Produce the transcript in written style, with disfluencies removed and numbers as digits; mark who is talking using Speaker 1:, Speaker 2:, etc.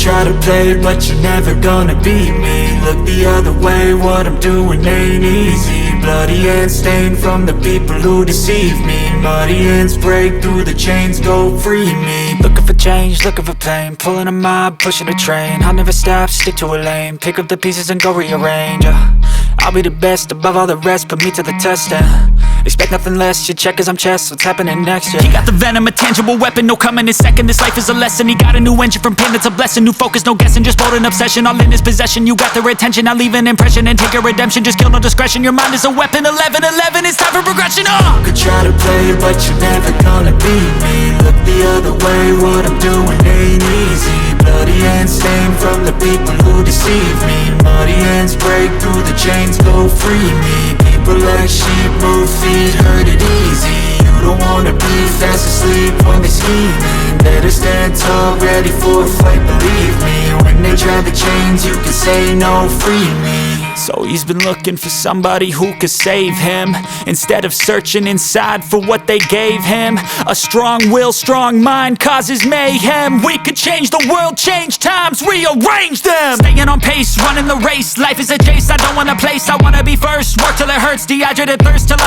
Speaker 1: try to play, but you're never gonna beat me. Look the other way, what I'm doing ain't easy. Bloody hands stained from the people who deceive me. Muddy hands break through the chains, go free me. Looking for change, looking for pain, pulling a mob, pushing a train. I'll never stop, stick to a lane, pick up the pieces and go rearrange. I'll be the best above all the rest, put me to the test and expect nothing less, your check is I'm chess, what's happening next, yeah. He got the venom, a tangible weapon, no coming in second. This life is a lesson, he got a new engine from pain, it's a blessing. New focus, no guessing, just bold and obsession. All in his possession, you got their attention. I'll leave an impression and take your redemption. Just kill, no discretion, your mind is a weapon. 11-11, it's time for progression, You could try to play, but you're never gonna beat me. Look the other way, what I'm doing ain't easy. Bloody hands stained from the people who deceive me. Muddy hands break through the chains, go free me. People like sheep move feet, hurt it easy. You don't wanna be fast asleep when they're scheming. Better stand tall, ready for a fight, believe me. When they try the chains, you can say no, free me. So he's been looking for somebody who could save him, instead of searching inside for what they gave him. A strong will, strong mind causes mayhem. We could change the world, change times, rearrange them. Staying on pace, running the race. Life is a chase, I don't want a place, I wanna be first. Work till it hurts, dehydrated thirst till I